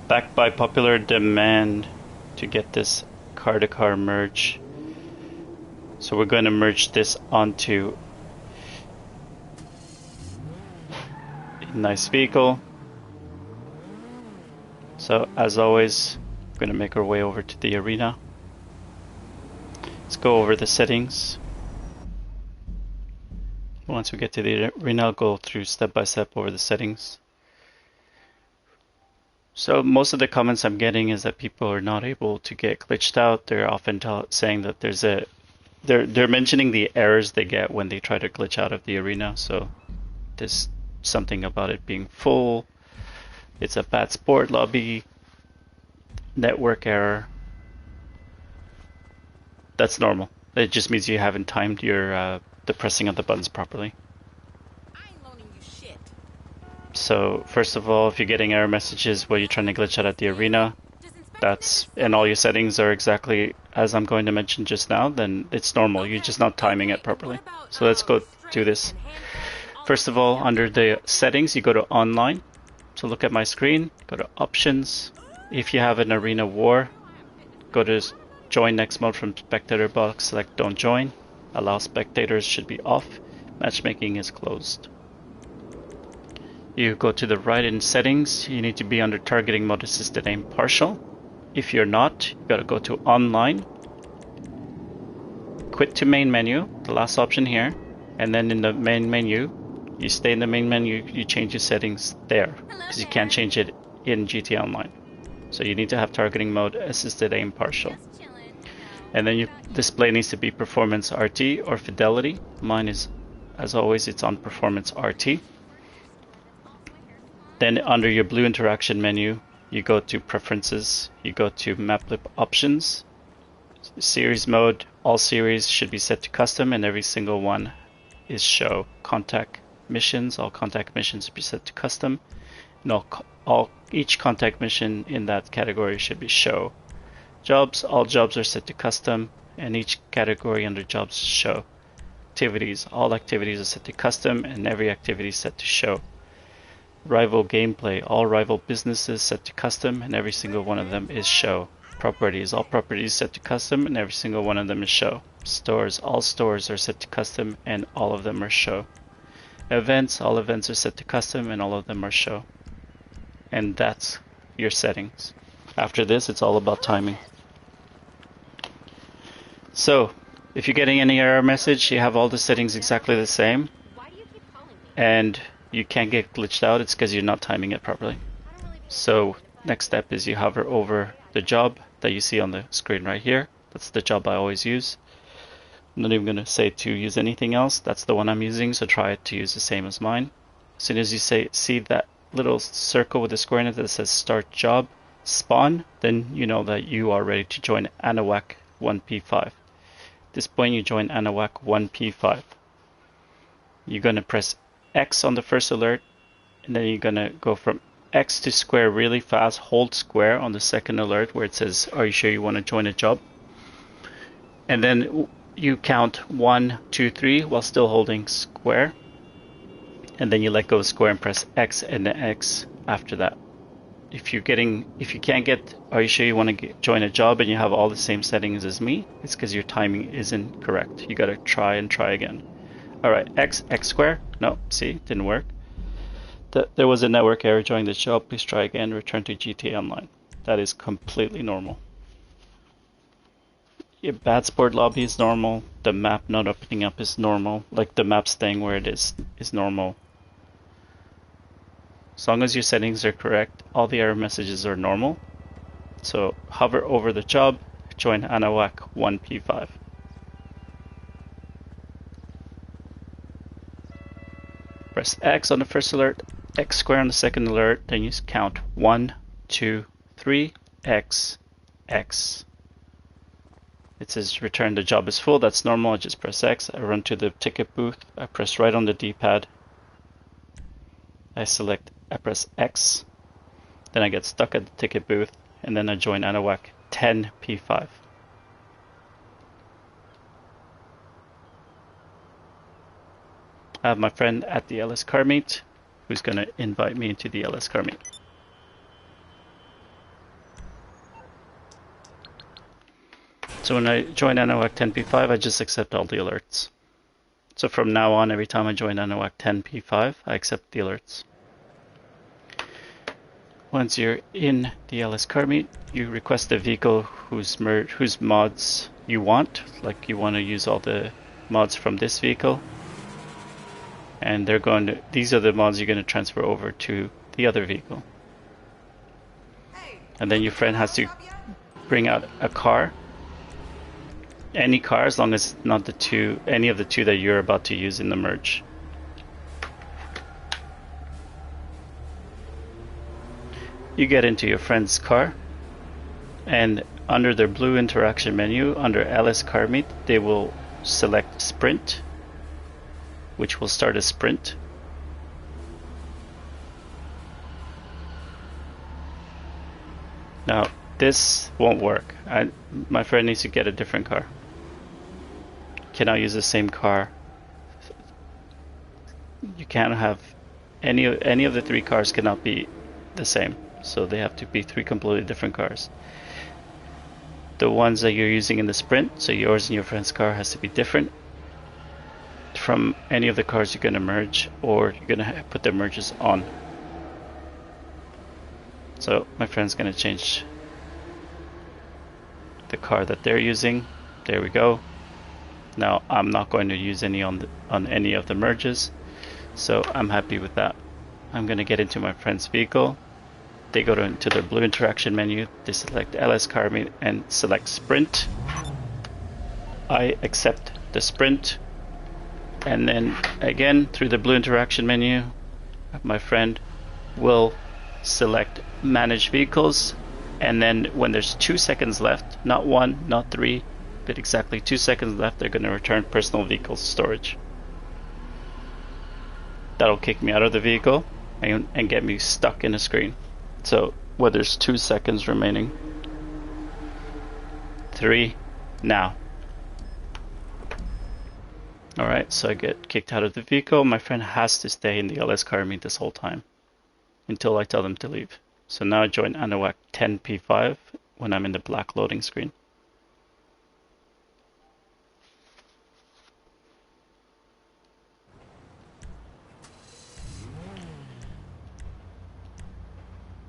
Backed by popular demand to get this car-to-car merge. So we're going to merge this onto a nice vehicle. So as always, we're going to make our way over to the arena. Let's go over the settings. Once we get to the arena, I'll go through step by step over the settings. So most of the comments I'm getting is that people are not able to get glitched out. They're often saying that they're mentioning the errors they get when they try to glitch out of the arena. So there's something about it being full. It's a bad sport lobby, network error. That's normal. It just means you haven't timed your the pressing of the buttons properly. So first of all, if you're getting error messages while you're trying to glitch out at the arena, and all your settings are exactly as I'm going to mention just now, then it's normal. You're just not timing it properly. So let's go do this. First of all, under the settings, you go to online. So look at my screen, go to options. If you have an arena war, go to join next mode from spectator box, select don't join. Allow spectators should be off. Matchmaking is closed. You go to the right in settings, you need to be under targeting mode assisted aim partial. If you're not, you gotta go to online, quit to main menu, the last option here, and then in the main menu, you stay in the main menu, you change your settings there, because you can't change it in GTA Online. So you need to have targeting mode assisted aim partial. And then your display needs to be performance RT or fidelity. Mine is, as always, it's on performance RT. Then under your blue interaction menu, you go to preferences, you go to map lip options, series mode, all series should be set to custom and every single one is show. Contact missions, all contact missions should be set to custom. And each contact mission in that category should be show. Jobs, all jobs are set to custom and each category under jobs show. Activities, all activities are set to custom and every activity is set to show. Rival gameplay, all rival businesses set to custom and every single one of them is show. Properties, all properties set to custom and every single one of them is show. Stores, all stores are set to custom and all of them are show. Events, all events are set to custom and all of them are show. And that's your settings. After this, it's all about timing. So, if you're getting any error message, you have all the settings exactly the same. And you can't get glitched out, it's because you're not timing it properly. So next step is you hover over the job that you see on the screen right here. That's the job I always use. I'm not even going to say to use anything else. That's the one I'm using, so try to use the same as mine. As soon as you see that little circle with the square in it that says start job spawn, then you know that you are ready to join Anahuac 1P5. At this point you join Anahuac 1P5. You're going to press X on the first alert, and then you're gonna go from X to square really fast, hold square on the second alert where it says, are you sure you want to join a job? And then you count 1, 2, 3 while still holding square, and then you let go of square and press X and then X after that. If you can't get, are you sure you want to join a job and you have all the same settings as me, it's because your timing isn't correct. You gotta try and try again. Alright, X square. No, see, didn't work. There was a network error during the job. Please try again. Return to GTA Online. That is completely normal. Your bad sport lobby is normal. The map not opening up is normal. Like the map staying where it is normal. As long as your settings are correct, all the error messages are normal. So hover over the job, join Anahuac 1P5. Press X on the first alert, X square on the second alert, then you count 1, 2, 3, X, X. It says return the job is full, that's normal, I just press X, I run to the ticket booth, I press right on the D-pad, I press X, then I get stuck at the ticket booth, and then I join Anahuac 10P5. I have my friend at the LS car meet who's going to invite me into the LS car meet. So when I join NOAC 10P5, I just accept all the alerts. So from now on, every time I join NOAC 10P5, I accept the alerts. Once you're in the LS car meet, you request a vehicle whose mods you want. Like you want to use all the mods from this vehicle. And these are the mods you're going to transfer over to the other vehicle. And then your friend has to bring out a car. Any car, as long as it's not any of the two that you're about to use in the merge. You get into your friend's car, and under their blue interaction menu, under LS Car Meet, they will select Sprint, which will start a sprint. Now, this won't work. My friend needs to get a different car. Cannot use the same car. You can't have any of the three cars cannot be the same. So they have to be three completely different cars. The ones that you're using in the sprint, so yours and your friend's car, has to be different from any of the cars you're going to merge, or you're going to put the merges on. So my friend's going to change the car that they're using. There we go. Now I'm not going to use any on any of the merges, so I'm happy with that. I'm going to get into my friend's vehicle. They go into their blue interaction menu, they select LS Car Meet and select Sprint. I accept the Sprint, and then again through the blue interaction menu, my friend will select Manage Vehicles, and then when there's 2 seconds left, not 1, not 3, but exactly 2 seconds left, they're going to return personal vehicle storage. That'll kick me out of the vehicle and get me stuck in a screen. So where there's 2 seconds remaining. 3, now. Alright, so I get kicked out of the vehicle. My friend has to stay in the LS Car Meet this whole time until I tell them to leave. So now I join NOAC 10P5 when I'm in the black loading screen.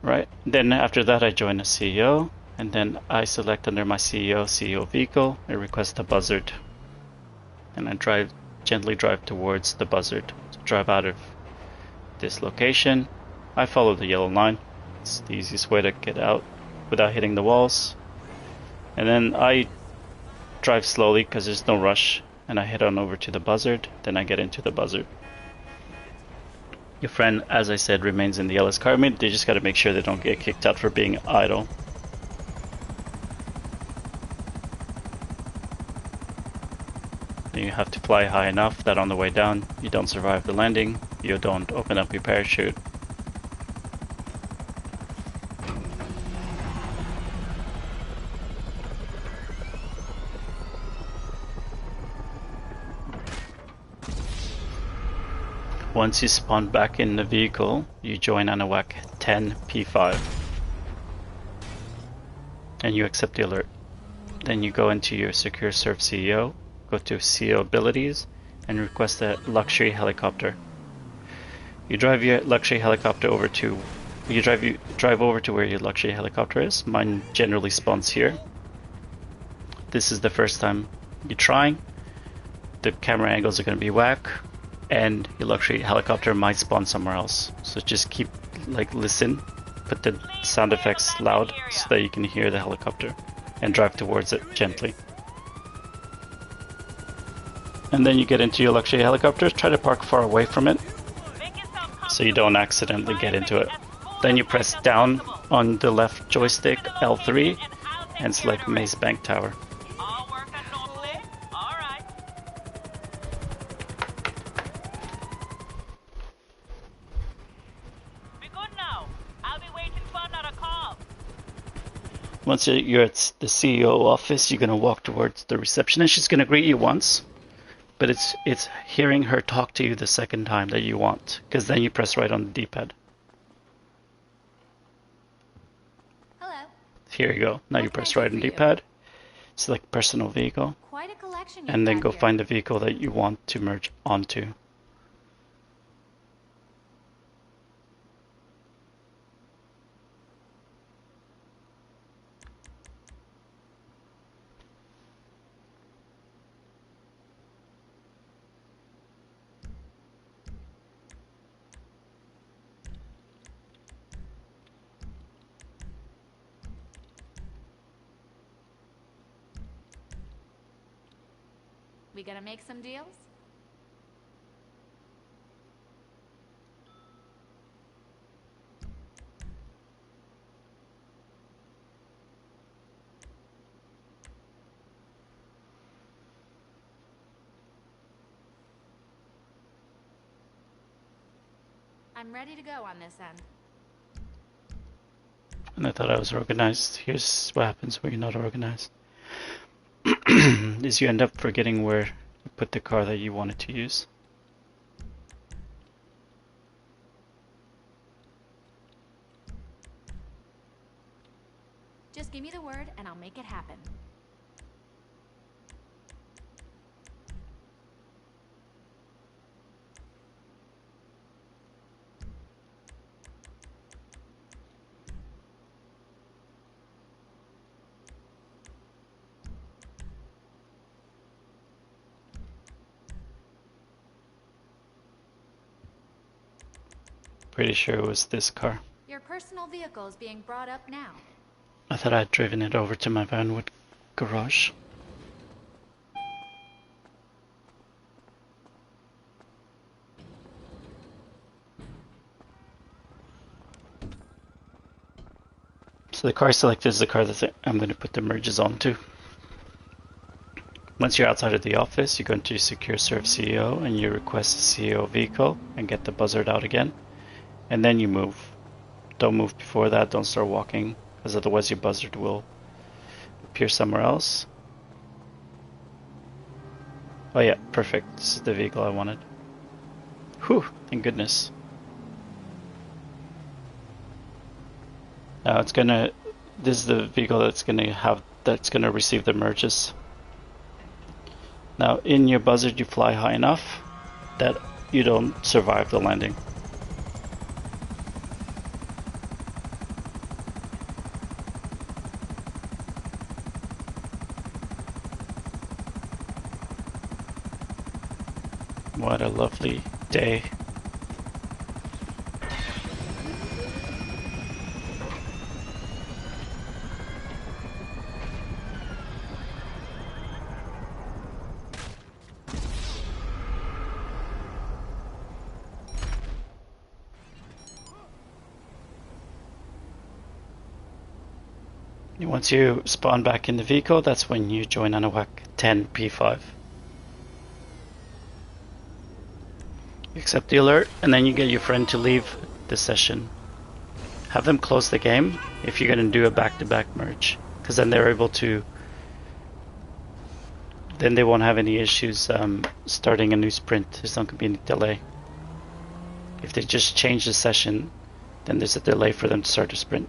Right, then after that I join a CEO, and then I select under my CEO vehicle, I request a buzzard, and I gently drive towards the buzzard. So drive out of this location. I follow the yellow line. It's the easiest way to get out without hitting the walls. And then I drive slowly because there's no rush, and I head on over to the buzzard. Then I get into the buzzard. Your friend, as I said, remains in the LS Car Meet. They just got to make sure they don't get kicked out for being idle. You have to fly high enough that on the way down you don't survive the landing, you don't open up your parachute. Once you spawn back in the vehicle, you join NOAC 10P5 and you accept the alert. Then you go into your Secure Serve CEO, go to CEO Abilities, and request a luxury helicopter. You drive your luxury helicopter over to drive over to where your luxury helicopter is. Mine generally spawns here. This is the first time you're trying. The camera angles are going to be whack, and your luxury helicopter might spawn somewhere else. So just keep listen, put the sound effects loud so that you can hear the helicopter, and drive towards it gently. And then you get into your luxury helicopter, try to park far away from it so you don't accidentally get into it. Then you press down on the left joystick L3 and select Maze Bank Tower. Once you're at the CEO office, you're going to walk towards the receptionist. She's going to greet you once, but it's hearing her talk to you the second time that you want, because then you press right on the D-pad. Hello. Here you go. Now you press right on the D-pad. select personal vehicle, Quite a collection and then go here. find the vehicle that you want to merge onto. We gonna make some deals? I'm ready to go on this end. And I thought I was organized. Here's what happens when you're not organized. Is you end up forgetting where you put the car that you wanted to use. Just give me the word and I'll make it happen. Pretty sure it was this car. Your personal vehicle is being brought up now. I thought I'd driven it over to my Vanwood garage. So the car selected is the car that I'm going to put the merges onto. Once you're outside of the office, you go into Secure Serve CEO and you request a CEO vehicle and get the buzzard out again. And then you move. Don't move before that, don't start walking, because otherwise your buzzard will appear somewhere else. Oh yeah, perfect. This is the vehicle I wanted. Whew, thank goodness. Now it's gonna, this is the vehicle that's gonna receive the merges. Now in your buzzard you fly high enough that you don't survive the landing. What a lovely day. Once you spawn back in the vehicle, that's when you join Anahuac 10 P5. You accept the alert, and then you get your friend to leave the session. Have them close the game if you're going to do a back-to-back merge, because then they're able to, then they won't have any issues starting a new sprint. There's not going to be any delay. If they just change the session, then there's a delay for them to start a sprint.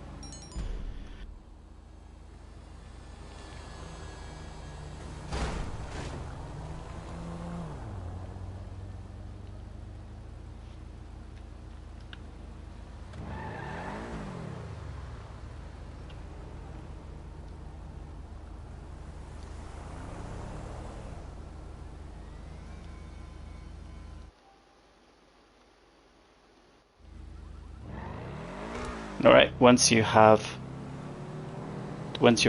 Alright, once your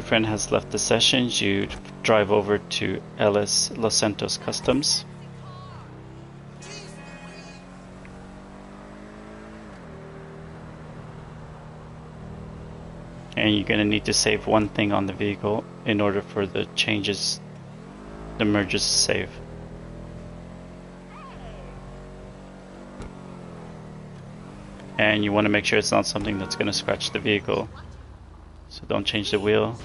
friend has left the session, you drive over to LS Los Santos Customs. And you're going to need to save one thing on the vehicle in order for the changes, the merges to save. And you want to make sure it's not something that's going to scratch the vehicle. So don't change the wheel.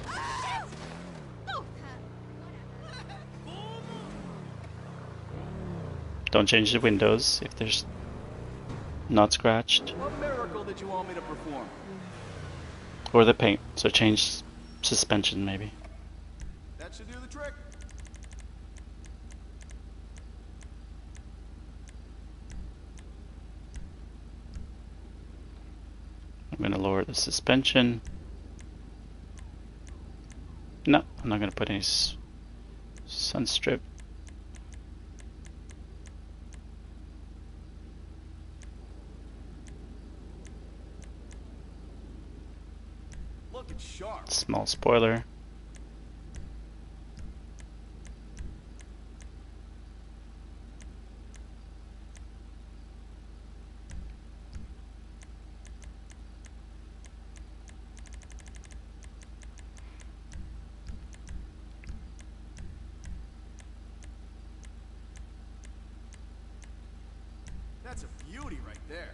Don't change the windows if there's not scratched. What miracle did you want me to perform? Or the paint. So change suspension maybe. That That should do the trick. I'm going to lower the suspension. No, I'm not going to put any sun strip. Looking sharp. Small spoiler. That's a beauty right there.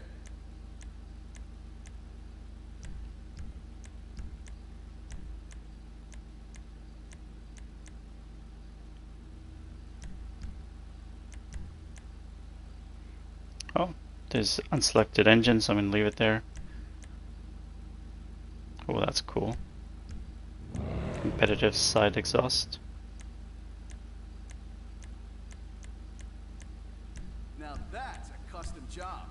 Oh, there's unselected engine, so I'm going to leave it there. Oh, that's cool. Competitive side exhaust. Now that's a custom job.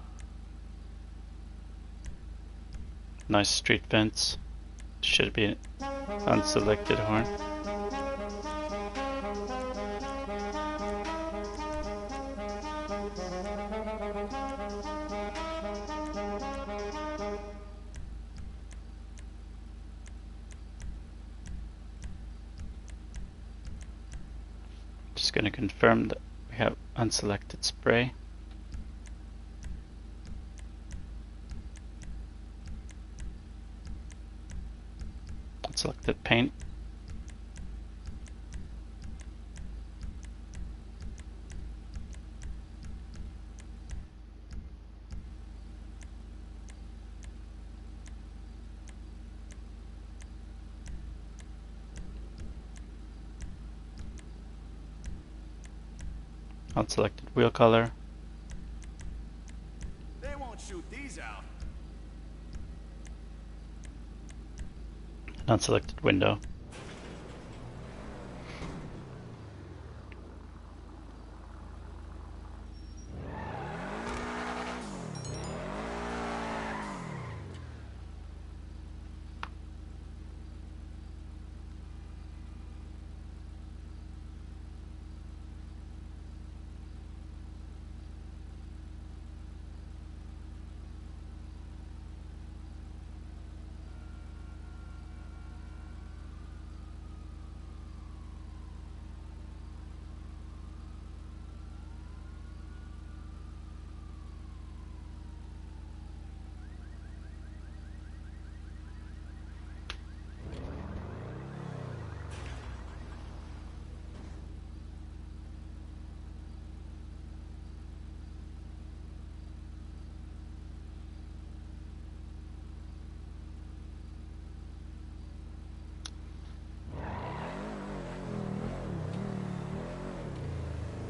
Nice street vents. Should be an unselected horn. Just going to confirm that we have unselected spray. Unselected paint. Unselected wheel color. They won't shoot these out. Unselected window.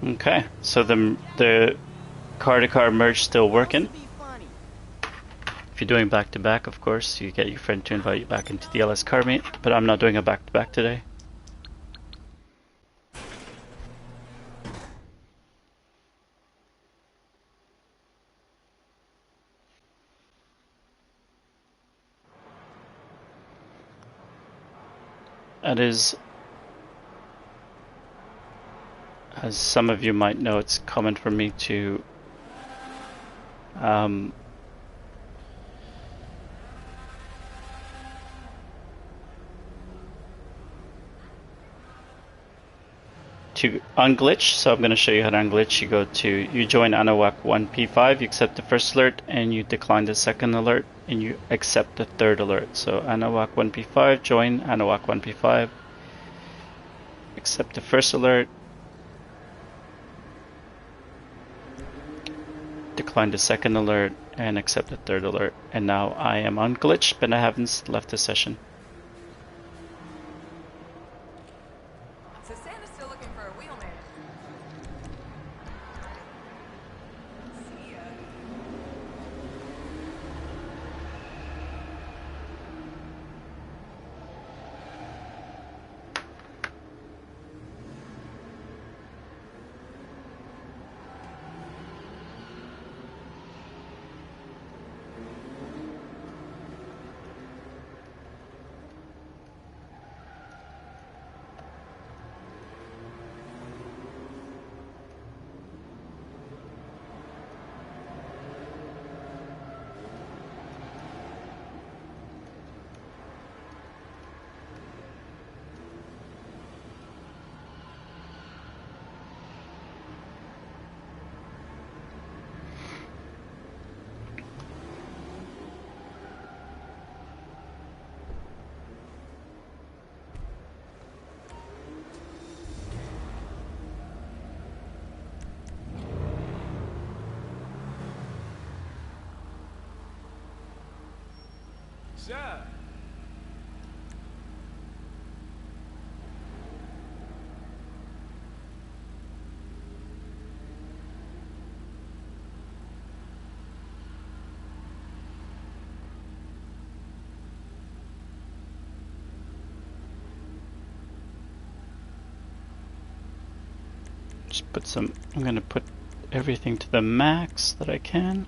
Okay, so the car-to-car merge still working. If you're doing back-to-back, of course, you get your friend to invite you back into the LS car meet, but I'm not doing a back-to-back today. That is, as some of you might know, it's common for me to unglitch. So I'm going to show you how to unglitch. You join ANOWAC 1P5, you accept the first alert, and you decline the second alert, and you accept the third alert. So ANOWAC 1P5, join ANOWAC 1P5, accept the first alert, decline the second alert, and accept the third alert. And now I am unglitched, but I haven't left the session. So Santa's still looking for a wheelman. See ya. Sure. Just put some, I'm gonna put everything to the max that I can.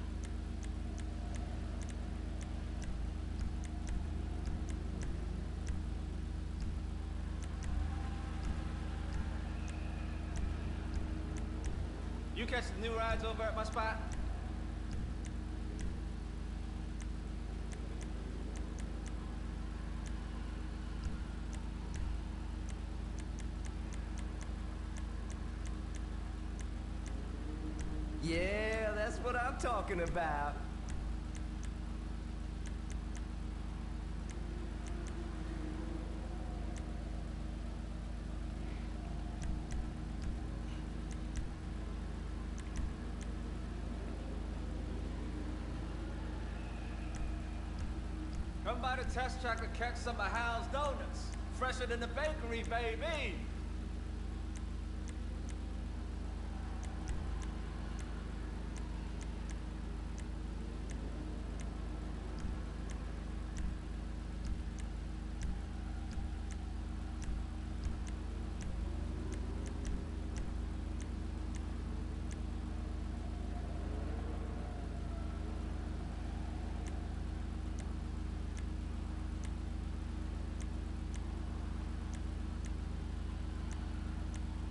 You catch the new rides over at my spot? Yeah, that's what I'm talking about. Come by the test track and catch some of Hal's donuts. Fresher than the bakery, baby.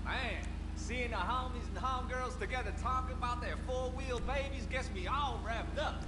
Man, seeing the homies and homegirls together talking about their four-wheel babies gets me all wrapped up.